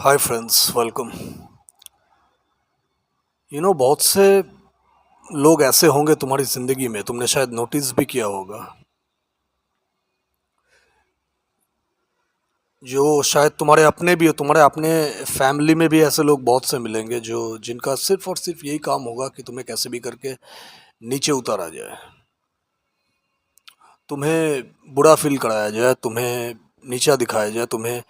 Hi friends, welcome. बहुत से लोग ऐसे होंगे तुम्हारी ज़िंदगी में, तुमने शायद नोटिस भी किया होगा, जो शायद तुम्हारे अपने भी हो। तुम्हारे अपने फैमिली में भी ऐसे लोग बहुत से मिलेंगे जो जिनका सिर्फ और सिर्फ यही काम होगा कि तुम्हें कैसे भी करके नीचे उतारा जाए, तुम्हें बुरा फील कराया जाए, तुम्हें नीचा दिखाया जाए, तुम्हें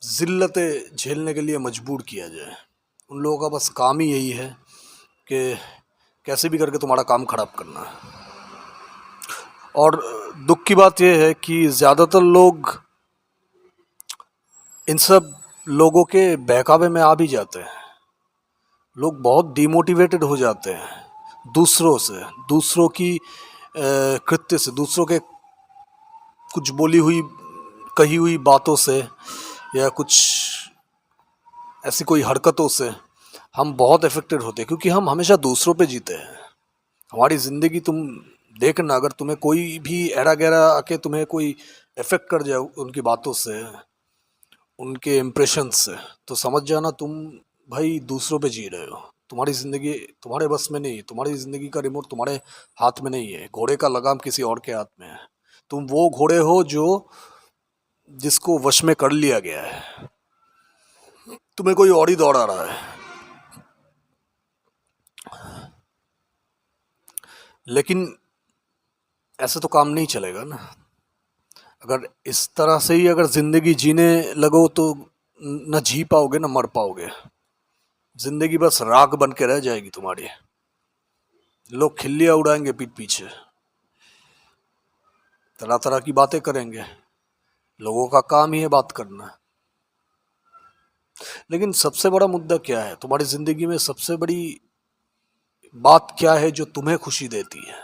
ज़िल्लतें झेलने के लिए मजबूर किया जाए। उन लोगों का बस काम ही यही है कि कैसे भी करके तुम्हारा काम खराब करना है। और दुख की बात यह है कि ज़्यादातर लोग इन सब लोगों के बहकावे में आ भी जाते हैं। लोग बहुत डिमोटिवेटेड हो जाते हैं दूसरों से, दूसरों की कृत्य से, दूसरों के कुछ बोली हुई कही हुई बातों से, या कुछ ऐसी कोई हरकतों से हम बहुत अफेक्टेड होते हैं, क्योंकि हम हमेशा दूसरों पे जीते हैं। हमारी ज़िंदगी तुम देखना, अगर तुम्हें कोई भी ऐरा गैरा आके तुम्हें कोई इफेक्ट कर जाए उनकी बातों से, उनके इम्प्रेशन से, तो समझ जाना तुम भाई दूसरों पे जी रहे हो। तुम्हारी ज़िंदगी तुम्हारे बस में नहीं है, तुम्हारी ज़िंदगी का रिमोट तुम्हारे हाथ में नहीं है, घोड़े का लगाम किसी और के हाथ में है। तुम वो घोड़े हो जो जिसको वश में कर लिया गया है, तुम्हें कोई और ही दौड़ा रहा है। लेकिन ऐसे तो काम नहीं चलेगा ना। अगर इस तरह से ही अगर ज़िंदगी जीने लगो तो न जी पाओगे न मर पाओगे। ज़िंदगी बस राख बन के रह जाएगी तुम्हारी। लोग खिल्लियाँ उड़ाएंगे पीठ पीछे, तरह तरह की बातें करेंगे, लोगों का काम ही है बात करना। लेकिन सबसे बड़ा मुद्दा क्या है तुम्हारी ज़िंदगी में? सबसे बड़ी बात क्या है जो तुम्हें खुशी देती है,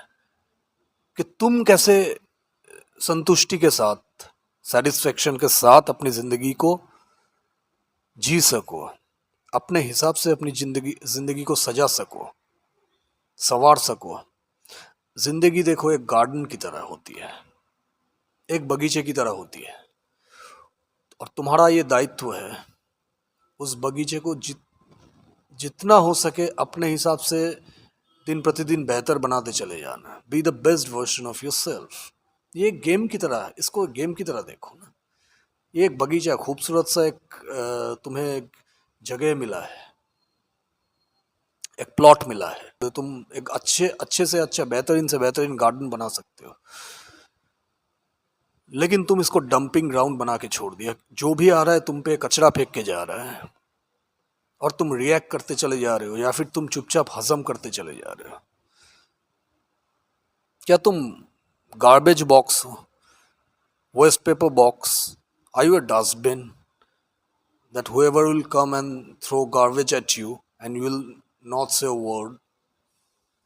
कि तुम कैसे संतुष्टि के साथ, सेटिस्फेक्शन के साथ अपनी ज़िंदगी को जी सको, अपने हिसाब से अपनी ज़िंदगी को सजा सको, संवार सको। ज़िंदगी देखो एक गार्डन की तरह होती है, एक बगीचे की तरह होती है, और तुम्हारा ये दायित्व है उस बगीचे को जितना हो सके अपने हिसाब से दिन प्रतिदिन बेहतर बनाते चले जाना। Be the best version of your self. ये एक गेम की तरह है, इसको एक गेम की तरह देखो ना। ये एक बगीचा, खूबसूरत सा एक तुम्हें एक जगह मिला है, एक प्लॉट मिला है, तो तुम एक अच्छे अच्छे से अच्छा, बेहतरीन से बेहतरीन गार्डन बना सकते हो। लेकिन तुम इसको डंपिंग ग्राउंड बना के छोड़ दिया। जो भी आ रहा है तुम पे कचरा फेंक के जा रहा है, और तुम रिएक्ट करते चले जा रहे हो, या फिर तुम चुपचाप हजम करते चले जा रहे हो। क्या तुम गार्बेज बॉक्स हो, waste paper box? Are you a dustbin that whoever will come and throw garbage at you and you will not say a word?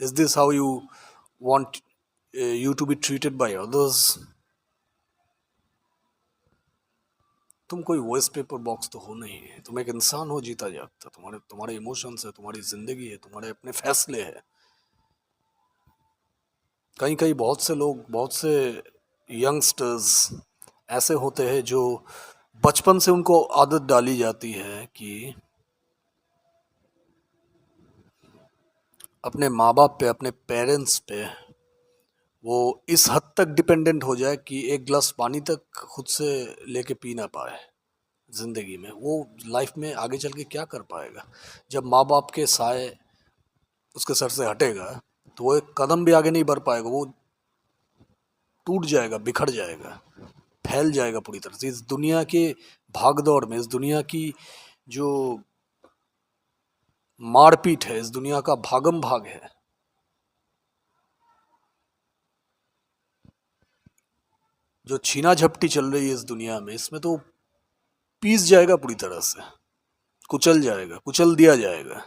Is this how you want you to be treated by others? तुम कोई waste paper box तो हो नहीं, तुम एक इंसान हो जीता जागता। तुम्हारे तुम्हारे इमोशंस है, तुम्हारी जिंदगी है, तुम्हारे अपने फैसले हैं। कहीं कहीं बहुत से लोग, बहुत से यंगस्टर्स ऐसे होते हैं जो बचपन से उनको आदत डाली जाती है कि अपने माँ बाप पे, अपने पेरेंट्स पे वो इस हद तक डिपेंडेंट हो जाए कि एक गिलास पानी तक खुद से लेके पी ना पाए। ज़िंदगी में वो लाइफ में आगे चल के क्या कर पाएगा? जब माँ बाप के साए उसके सर से हटेगा तो वो एक कदम भी आगे नहीं बढ़ पाएगा। वो टूट जाएगा, बिखर जाएगा, फैल जाएगा पूरी तरह से। इस दुनिया के भागदौड़ में, इस दुनिया की जो मारपीट है, इस दुनिया का भागम भाग है, जो छीना झपटी चल रही है इस दुनिया में, इसमें तो पीस जाएगा पूरी तरह से, कुचल जाएगा, कुचल दिया जाएगा,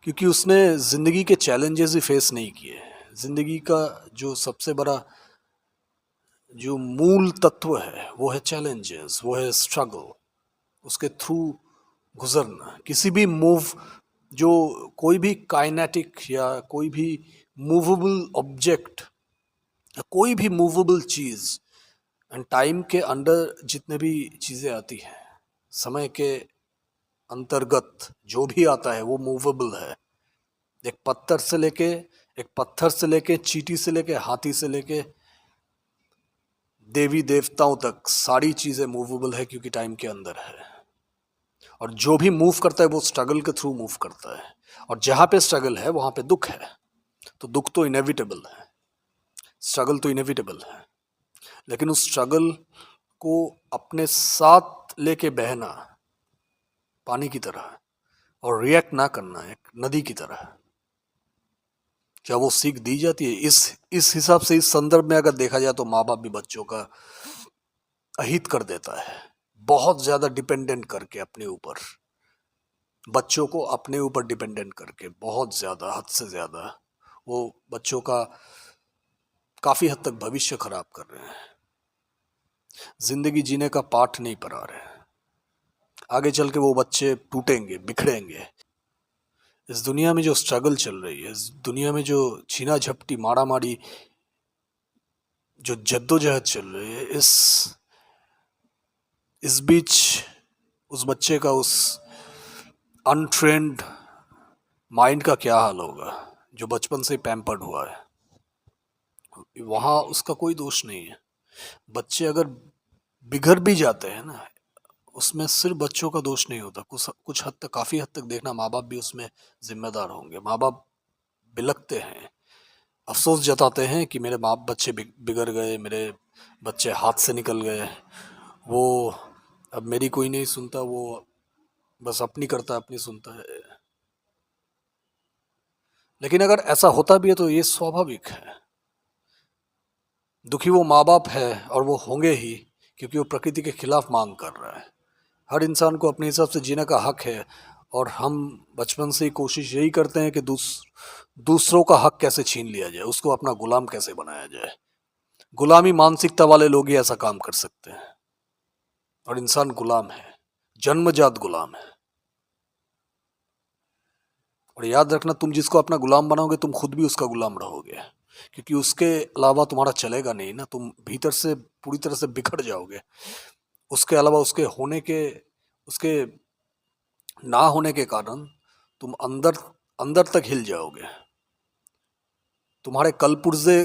क्योंकि उसने ज़िंदगी के चैलेंजेस ही फेस नहीं किए। ज़िंदगी का जो सबसे बड़ा, जो मूल तत्व है वो है चैलेंजेस, वो है स्ट्रगल, उसके थ्रू गुजरना। किसी भी मूव, जो कोई भी काइनेटिक या कोई भी मूवेबल ऑब्जेक्ट या कोई भी मूवेबल चीज़, एंड टाइम के अंडर जितने भी चीज़ें आती हैं, समय के अंतर्गत जो भी आता है वो मूवेबल है। एक पत्थर से लेके चींटी से लेके हाथी से लेके देवी देवताओं तक सारी चीजें मूवेबल है, क्योंकि टाइम के अंदर है। और जो भी मूव करता है वो स्ट्रगल के थ्रू मूव करता है, और जहां पे स्ट्रगल है वहां पे दुख है। तो दुख तो इनेविटेबल है, स्ट्रगल तो इनेविटेबल है, लेकिन उस स्ट्रगल को अपने साथ लेके बहना पानी की तरह, और रिएक्ट ना करना एक नदी की तरह, क्या वो सीख दी जाती है? इस हिसाब से, इस संदर्भ में अगर देखा जाए तो माँ बाप भी बच्चों का अहित कर देता है, बहुत ज्यादा डिपेंडेंट करके अपने ऊपर, बच्चों को अपने ऊपर डिपेंडेंट करके बहुत ज्यादा, हद से ज्यादा वो बच्चों का काफी हद तक भविष्य खराब कर रहे हैं, जिंदगी जीने का पाठ नहीं पढ़ा रहे हैं। आगे चल के वो बच्चे टूटेंगे, बिखरेंगे। इस दुनिया में जो स्ट्रगल चल रही है, इस दुनिया में जो छीना झपटी मारा मारी जो जद्दोजहद चल रही है, इस बीच उस बच्चे का, उस अनट्रेंड माइंड का क्या हाल होगा, जो बचपन से पैम्पर्ड हुआ है। वहां उसका कोई दोष नहीं है। बच्चे अगर बिगड़ भी जाते हैं ना, उसमें सिर्फ बच्चों का दोष नहीं होता, कुछ हद तक, काफी हद तक देखना माँ बाप भी उसमें जिम्मेदार होंगे। माँ बाप बिलकते हैं, अफसोस जताते हैं कि मेरे माँ बच्चे बिगड़ गए, मेरे बच्चे हाथ से निकल गए, वो अब मेरी कोई नहीं सुनता, वो बस अपनी करता है, अपनी सुनता है। लेकिन अगर ऐसा होता भी है तो ये स्वाभाविक है। दुखी वो माँ बाप है, और वो होंगे ही, क्योंकि वो प्रकृति के खिलाफ मांग कर रहा है। हर इंसान को अपने हिसाब से जीने का हक है, और हम बचपन से ही कोशिश यही करते हैं कि दूसरों का हक कैसे छीन लिया जाए, उसको अपना गुलाम कैसे बनाया जाए। गुलामी मानसिकता वाले लोग ही ऐसा काम कर सकते हैं, और इंसान गुलाम है, जन्मजात गुलाम है। और याद रखना, तुम जिसको अपना गुलाम बनाओगे तुम खुद भी उसका गुलाम रहोगे, क्योंकि उसके अलावा तुम्हारा चलेगा नहीं ना। तुम भीतर से पूरी तरह से बिखर जाओगे, उसके अलावा उसके ना होने के कारण तुम अंदर अंदर तक हिल जाओगे, तुम्हारे कलपुर्जे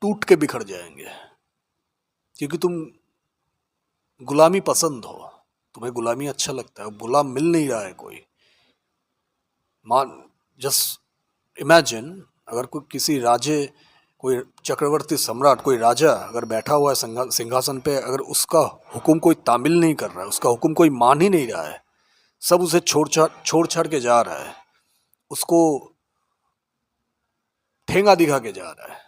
टूट के बिखर जाएंगे, क्योंकि तुम गुलामी पसंद हो, तुम्हें गुलामी अच्छा लगता है, गुलाम मिल नहीं रहा है कोई। मान जस्ट इमेजिन, अगर कोई चक्रवर्ती सम्राट, कोई राजा अगर बैठा हुआ है सिंहासन पे, अगर उसका हुक्म कोई तामिल नहीं कर रहा है, उसका हुक्म कोई मान ही नहीं रहा है, सब उसे छोड़ छाड़ के जा रहा है, उसको ठेंगा दिखा के जा रहा है,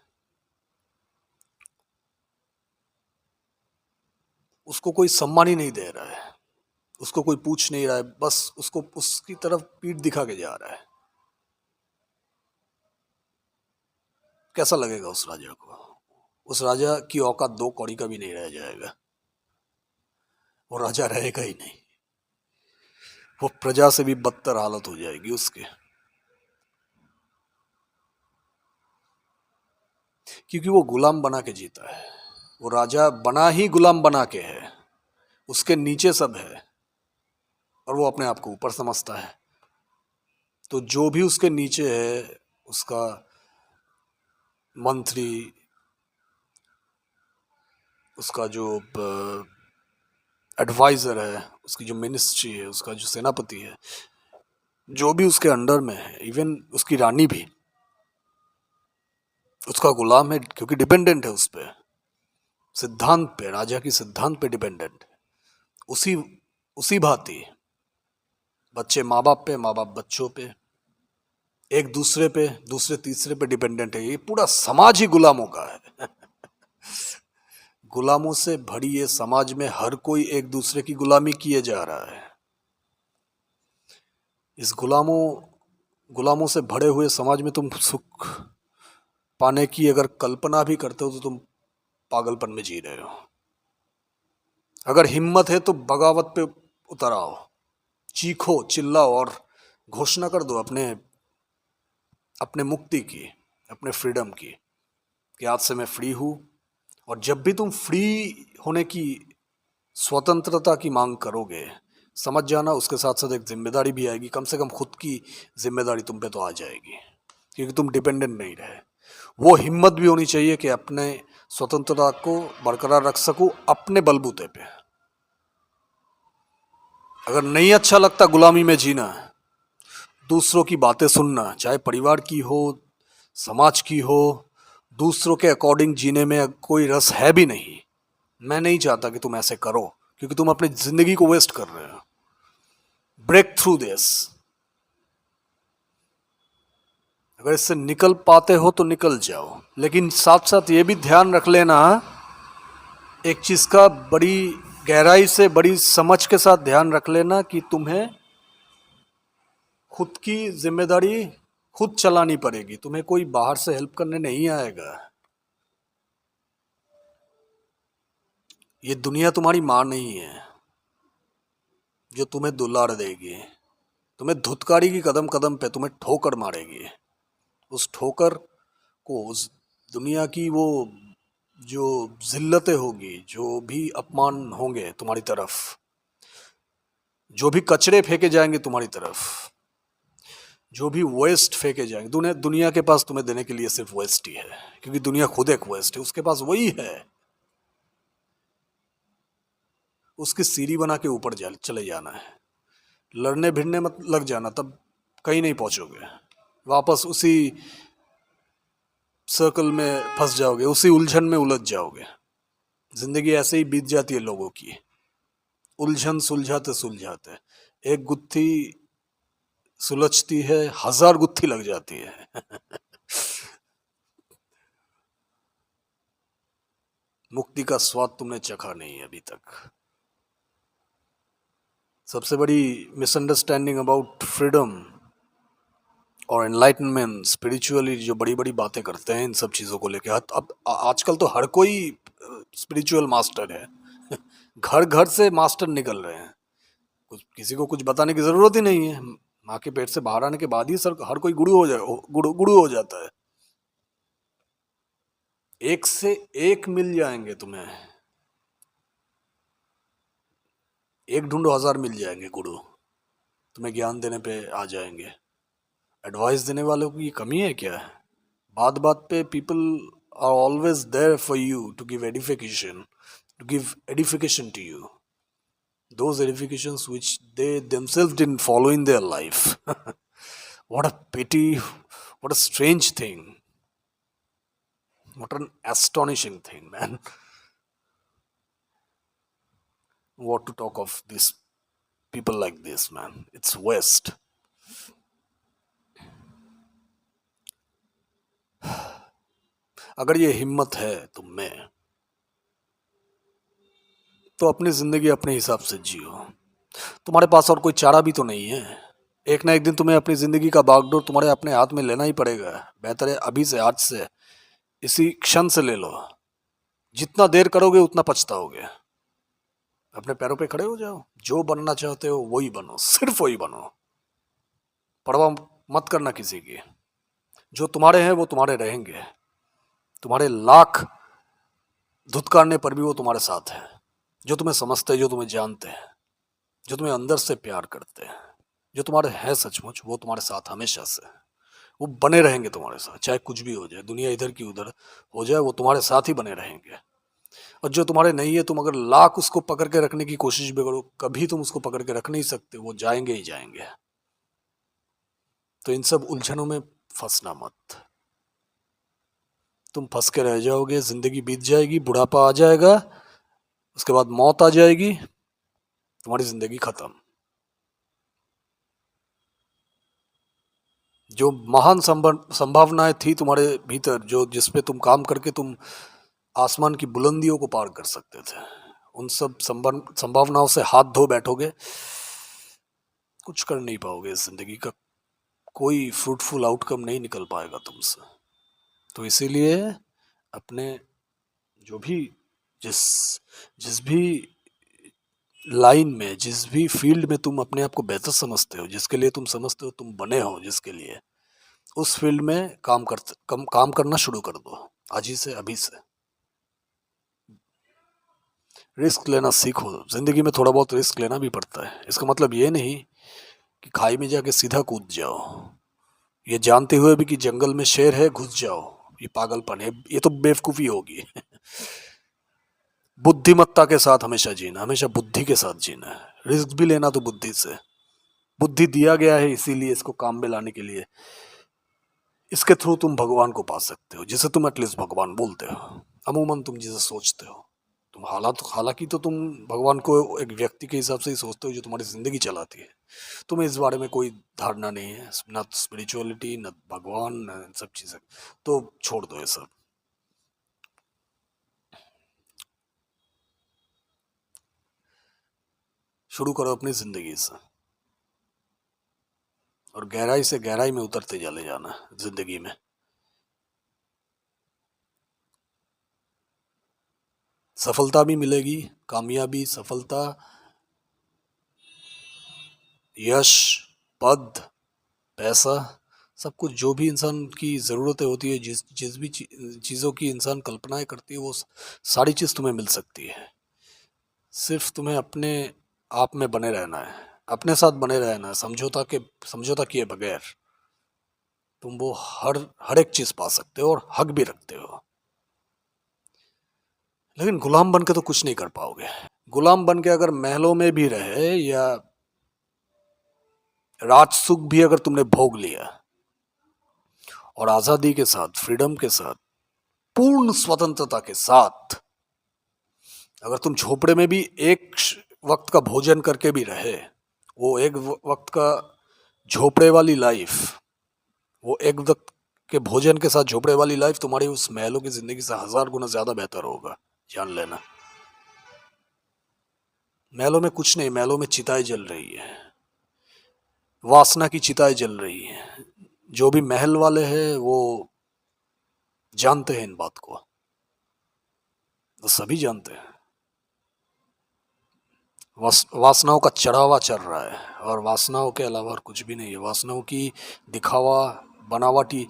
उसको कोई सम्मान ही नहीं दे रहा है, उसको कोई पूछ नहीं रहा है, बस उसको उसकी तरफ पीठ दिखा के जा रहा है, कैसा लगेगा उस राजा को? उस राजा की औकात दो कौड़ी का भी नहीं रह जाएगा, वो राजा रहेगा ही नहीं, वो प्रजा से भी बदतर हालत हो जाएगी उसके, क्योंकि वो गुलाम बना के जीता है। वो राजा बना ही गुलाम बना के है, उसके नीचे सब है, और वो अपने आप को ऊपर समझता है। तो जो भी उसके नीचे है, उसका मंत्री, उसका जो एडवाइजर है, उसकी जो मिनिस्ट्री है, उसका जो सेनापति है, जो भी उसके अंडर में है, इवन उसकी रानी भी उसका गुलाम है, क्योंकि डिपेंडेंट है उस पे, सिद्धांत पे, राजा की सिद्धांत पे डिपेंडेंट है। उसी उसी भांति बच्चे माँ बाप पे, माँ बाप बच्चों पे, एक दूसरे पे, दूसरे तीसरे पे डिपेंडेंट है। ये पूरा समाज ही गुलामों का है। गुलामों से भरी ये समाज में हर कोई एक दूसरे की गुलामी किए जा रहा है। इस गुलामों से भरे हुए समाज में तुम सुख पाने की अगर कल्पना भी करते हो तो तुम पागलपन में जी रहे हो। अगर हिम्मत है तो बगावत पे उतर आओ, चीखो, चिल्लाओ, और घोषणा कर दो अपने अपने मुक्ति की, अपने फ्रीडम की, कि आज से मैं फ्री हूँ। और जब भी तुम फ्री होने की, स्वतंत्रता की मांग करोगे, समझ जाना, उसके साथ साथ एक जिम्मेदारी भी आएगी, कम से कम खुद की जिम्मेदारी तुम पे तो आ जाएगी, क्योंकि तुम डिपेंडेंट नहीं रहे। वो हिम्मत भी होनी चाहिए कि अपने स्वतंत्रता को बरकरार रख सकूं अपने बलबूते पे। अगर नहीं अच्छा लगता गुलामी में जीना, दूसरों की बातें सुनना, चाहे परिवार की हो, समाज की हो, दूसरों के अकॉर्डिंग जीने में कोई रस है भी नहीं, मैं नहीं चाहता कि तुम ऐसे करो, क्योंकि तुम अपनी जिंदगी को वेस्ट कर रहे हो। Break through this. अगर इससे निकल पाते हो तो निकल जाओ, लेकिन साथ साथ ये भी ध्यान रख लेना, एक चीज का बड़ी गहराई से, बड़ी समझ के साथ ध्यान रख लेना कि तुम्हें खुद की जिम्मेदारी खुद चलानी पड़ेगी, तुम्हें कोई बाहर से हेल्प करने नहीं आएगा। ये दुनिया तुम्हारी माँ नहीं है जो तुम्हें दुलार देगी, तुम्हें धुतकारेगी कदम कदम पे, तुम्हें ठोकर मारेगी। उस ठोकर को, उस दुनिया की वो जो जिल्लतें होगी, जो भी अपमान होंगे तुम्हारी तरफ, जो भी कचरे फेंके जाएंगे तुम्हारी तरफ, जो भी वेस्ट फेंके जाएंगे, दुनिया दुनिया के पास तुम्हें देने के लिए सिर्फ वेस्ट ही है, क्योंकि दुनिया खुद एक वेस्ट है, उसके पास वही है। उसकी सीढ़ी बना के ऊपर चले जाना है, लड़ने भिड़ने मत लग जाना, तब कहीं नहीं पहुंचोगे, वापस उसी सर्कल में फंस जाओगे, उसी उलझन में उलझ जाओगे। जिंदगी ऐसे ही बीत जाती है लोगों की, उलझन सुलझाते सुलझाते एक गुत्थी सुलझती है, 1000 गुत्थी लग जाती है। मुक्ति का स्वाद तुमने चखा नहीं है अभी तक। सबसे बड़ी मिसअंडरस्टैंडिंग अबाउट फ्रीडम और एनलाइटनमेंट, स्पिरिचुअली जो बड़ी बड़ी बातें करते हैं इन सब चीज़ों को लेकर, अब आजकल तो हर कोई स्पिरिचुअल मास्टर है। घर घर से मास्टर निकल रहे हैं, कुछ किसी को कुछ बताने की ज़रूरत ही नहीं है, माँ के पेट से बाहर आने के बाद ही सर हर कोई गुरु हो जाए, गुरु हो जाता है। एक से एक मिल जाएंगे तुम्हें, एक ढूंढो 1000 मिल जाएंगे गुरु, तुम्हें ज्ञान देने पे आ जाएंगे। एडवाइस देने वालों की कमी है क्या? बात बात पे people are always there for you to give edification, to give edification to you, those edifications which they themselves didn't follow in their life. What a pity, what a strange thing, what an astonishing thing, man. What to talk of these people like this, man? It's West. अगर ये हिम्मत है तुम में, तो अपनी जिंदगी अपने हिसाब से जियो। तुम्हारे पास और कोई चारा भी तो नहीं है। एक ना एक दिन तुम्हें अपनी जिंदगी का बागडोर तुम्हारे अपने हाथ में लेना ही पड़ेगा। बेहतर है अभी से, आज से, इसी क्षण से ले लो। जितना देर करोगे उतना पछताओगे। अपने पैरों पे खड़े हो जाओ, जो बनना चाहते हो वही बनो, सिर्फ वही बनो, परवाह मत करना किसी की। जो तुम्हारे हैं वो तुम्हारे रहेंगे, तुम्हारे लाख धुतकारने पर भी वो तुम्हारे साथ है। जो तुम्हें समझते हैं, जो तुम्हें जानते हैं, जो तुम्हें अंदर से प्यार करते हैं, जो तुम्हारे हैं सचमुच, वो तुम्हारे साथ हमेशा से, वो बने रहेंगे तुम्हारे साथ। चाहे कुछ भी हो जाए, दुनिया इधर की उधर हो जाए, वो तुम्हारे साथ ही बने रहेंगे। और जो तुम्हारे नहीं है, तुम अगर लाख उसको पकड़ के रखने की कोशिश भी करो, कभी तुम उसको पकड़ के रख नहीं सकते, वो जाएंगे ही जाएंगे। तो इन सब उलझनों में फंसना मत। तुम फंस के रह जाओगे, जिंदगी बीत जाएगी, बुढ़ापा आ जाएगा, उसके बाद मौत आ जाएगी, तुम्हारी जिंदगी खत्म। जो महान संभावनाएं थी तुम्हारे भीतर, जो जिसपे तुम काम करके तुम आसमान की बुलंदियों को पार कर सकते थे, उन सब संभावनाओं से हाथ धो बैठोगे, कुछ कर नहीं पाओगे। इस जिंदगी का कोई फ्रूटफुल आउटकम नहीं निकल पाएगा तुमसे। तो इसीलिए अपने जो भी, जिस जिस भी लाइन में, जिस भी फील्ड में तुम अपने आप को बेहतर समझते हो, जिसके लिए तुम समझते हो तुम बने हो, जिसके लिए, उस फील्ड में काम करना शुरू कर दो, आज ही से, अभी से। रिस्क लेना सीखो। जिंदगी में थोड़ा बहुत रिस्क लेना भी पड़ता है। इसका मतलब ये नहीं कि खाई में जाके सीधा कूद जाओ, ये जानते हुए भी कि जंगल में शेर है घुस जाओ। ये पागलपन है, ये तो बेवकूफ़ी होगी। बुद्धिमत्ता के साथ हमेशा जीना, हमेशा बुद्धि के साथ जीना है। रिस्क भी लेना तो बुद्धि से। बुद्धि दिया गया है इसीलिए, इसको काम में लाने के लिए। इसके थ्रू तुम भगवान को पा सकते हो, जिसे तुम एटलीस्ट भगवान बोलते हो। अमूमन तुम जिसे सोचते हो, तुम हालांकि तो तुम भगवान को एक व्यक्ति के हिसाब से ही सोचते हो जो तुम्हारी जिंदगी चलाती है। तुम्हें इस बारे में कोई धारणा नहीं है, न स्पिरिचुअलिटी, न भगवान, न इन सब चीज़ें। तो छोड़ दो ये सब। शुरू करो अपनी जिंदगी से, और गहराई से गहराई में उतरते चले जाना जिंदगी में। सफलता भी मिलेगी, कामयाबी, सफलता, यश, पद, पैसा, सब कुछ जो भी इंसान की ज़रूरतें होती है, जिस जिस भी चीज़ों की इंसान कल्पनाएं करती है, वो सारी चीज़ तुम्हें मिल सकती है। सिर्फ तुम्हें अपने आप में बने रहना है, अपने साथ बने रहना है। समझौता किए बगैर तुम वो हर एक चीज़ पा सकते हो और हक भी रखते हो। लेकिन गुलाम बन के तो कुछ नहीं कर पाओगे। गुलाम बन के अगर महलों में भी रहे, या राजसुख भी अगर तुमने भोग लिया, और आज़ादी के साथ, फ्रीडम के साथ, पूर्ण स्वतंत्रता के साथ अगर तुम झोपड़े में भी एक वक्त का भोजन करके भी रहे, वो एक वक्त का झोपड़े वाली लाइफ, वो एक वक्त के भोजन के साथ झोपड़े वाली लाइफ तुम्हारी उस महलों की जिंदगी से 1000 गुना ज्यादा बेहतर होगा, जान लेना। महलों में कुछ नहीं, महलों में चिताएं जल रही है, वासना की चिताएं जल रही है। जो भी महल वाले हैं वो जानते हैं इन बात को, तो सभी जानते हैं। वासनाओं का चढ़ावा चल रहा है, और वासनाओं के अलावा और कुछ भी नहीं है। वासनाओं की दिखावा, बनावटी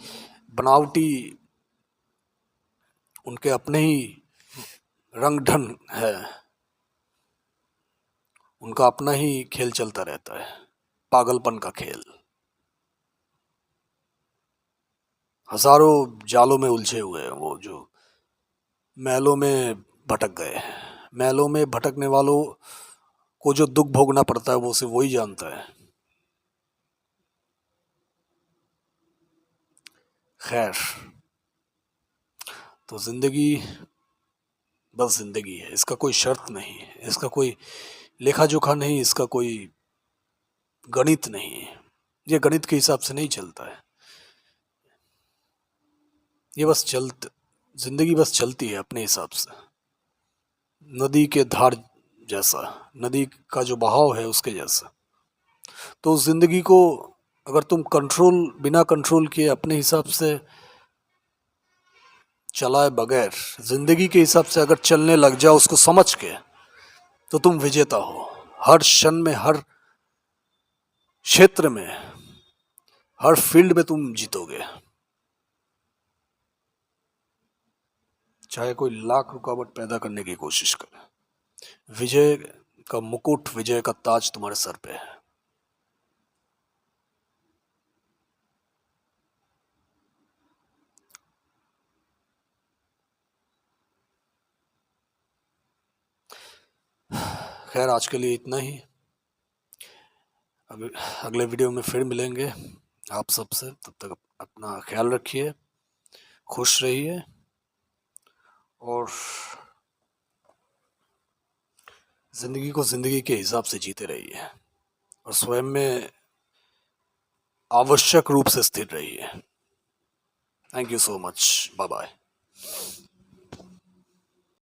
बनावटी उनके अपने ही रंग ढंग है, उनका अपना ही खेल चलता रहता है, पागलपन का खेल। हजारों जालों में उलझे हुए हैं वो, जो महलों में भटक गए। महलों में भटकने वालों को जो दुख भोगना पड़ता है वो सिर्फ वही जानता है। खैर, तो जिंदगी बस जिंदगी है, इसका कोई शर्त नहीं है, इसका कोई लेखा जोखा नहीं, इसका कोई गणित नहीं है। ये गणित के हिसाब से नहीं चलता है। ये बस जिंदगी बस चलती है अपने हिसाब से, नदी के धार जैसा, नदी का जो बहाव है उसके जैसा। तो उस जिंदगी को अगर तुम बिना कंट्रोल किए अपने हिसाब से चलाए बगैर, जिंदगी के हिसाब से अगर चलने लग जाओ उसको समझ के, तो तुम विजेता हो। हर क्षण में, हर क्षेत्र में, हर फील्ड में तुम जीतोगे। चाहे कोई लाख रुकावट पैदा करने की कोशिश करे, विजय का मुकुट, विजय का ताज तुम्हारे सर पे है। खैर, आज के लिए इतना ही। अगले वीडियो में फिर मिलेंगे आप सबसे। तब तक अपना ख्याल रखिए, खुश रहिए, और जिंदगी को जिंदगी के हिसाब से जीते रहिए, और स्वयं में आवश्यक रूप से स्थिर रहिए। Thank you so much. Bye bye.